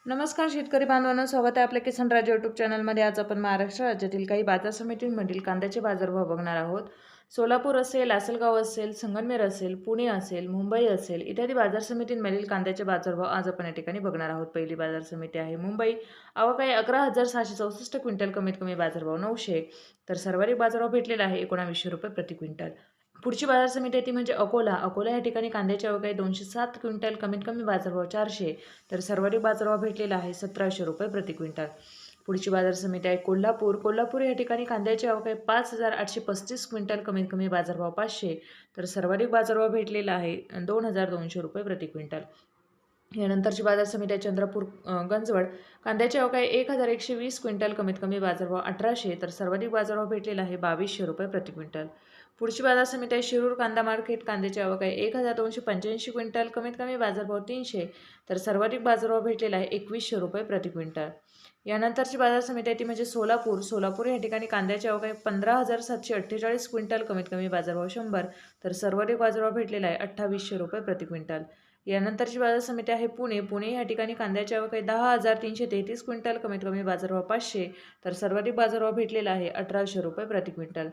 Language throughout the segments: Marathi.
नमस्कार शेतकरी बांधवांनो, स्वागत आहे आपल्या किसान राज यूट्यूब चॅनलमध्ये। आज आपण महाराष्ट्र राज्यातील काही बाजार समितींमधील कांद्याचे बाजारभाव बघणार आहोत। सोलापूर असेल, लासलगाव असेल, संगमनेर असेल, पुणे असेल, मुंबई असेल इत्यादी बाजार समितींमधील कांद्याचे बाजारभाव आज आपण या ठिकाणी बघणार आहोत। पहिली बाजार समिती आहे मुंबई। आवक आहे 11,664 क्विंटल, कमीत कमी बाजारभाव 900, तर सर्वाधिक बाजारभाव भेटलेला आहे 1900 रुपये प्रति क्विंटल। पुढची बाजार समिती आहे ती म्हणजे अकोला। अकोला या ठिकाणी कांद्याची आवक आहे 207 क्विंटल, कमीत कमी बाजारभाव 400, तर सर्वाधिक बाजारभाव भेटलेला आहे 1700 रुपये प्रति क्विंटल। पुढची बाजार समिती आहे कोल्हापूर। कोल्हापूर या ठिकाणी कांद्याची आवक आहे 5,835 क्विंटल, कमीत कमी बाजारभाव 500, तर सर्वाधिक बाजारभाव भेटलेला आहे 2,200 रुपये प्रति क्विंटल। यानंतरची बाजार समिती आहे चंद्रपूर गंजवड। कांद्याची आवक आहे 1,120 क्विंटल, कमीत कमी बाजारभाव 1800, तर सर्वाधिक बाजारभाव भेटलेला आहे 2,200 रुपये प्रति क्विंटल। पुढची बाजार समिती आहे शिरूर कांदा मार्केट। कांद्याची आवक आहे 1,285 क्विंटल, कमीत कमी बाजारभाव 300, तर सर्वाधिक बाजारभाव भेटलेला आहे 2,100 रुपये प्रति क्विंटल। यानंतरची बाजार समिती आहे ती म्हणजे सोलापूर। सोलापूर या ठिकाणी कांद्याची आवक आहे 15,748 क्विंटल, कमीत कमी बाजारभाव 100, तर सर्वाधिक बाजारभाव भेटलेला आहे 2,800 रुपये प्रति क्विंटल। यानंतरची बाजार समिती आहे पुणे। पुणे या ठिकाणी कांद्याची आवक आहे 10,333 क्विंटल, कमीत कमी बाजारभाव 500, तर सर्वाधिक बाजारभाव भेटलेला आहे 1,800 रुपये प्रति क्विंटल।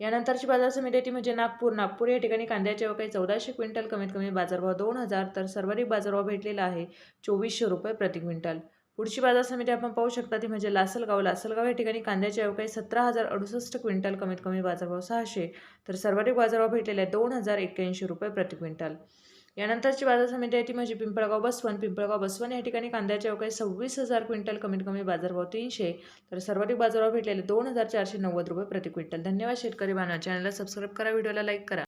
यानंतरची बाजार समिती आहे ती म्हणजे नागपूर। नागपूर या ठिकाणी कांद्याची आवक आहे 1,400 क्विंटल, कमीत कमी बाजारभाव 2,000, तर सर्वाधिक बाजारभाव भेटलेला आहे 2,400 रुपये प्रति क्विंटल। पुढची बाजार समिती आपण पाहू शकता ती म्हणजे लासलगाव। लासलगाव या ठिकाणी कांद्याची आवक आहे 17,068 क्विंटल, कमीत कमी बाजारभाव 600, तर सर्वाधिक बाजारभाव भेटलेला आहे 2,081 रुपये प्रति क्विंटल। यानंतरची बाजार समिती आहे ती म्हणजे पिंपळगाव बसवण। पिंपळगाव बसवण या ठिकाणी कांद्याची आवक आहे 26,000 क्विंटल, कमीत कमी बाजारभाव 300, तर सर्वाधिक बाजारभाव भेटलेले 2,490 रुपये प्रति क्विंटल। धन्यवाद शेतकरी बांधवांनो, चॅनलला सबस्क्राईब करा, व्हिडिओला लाईक करा।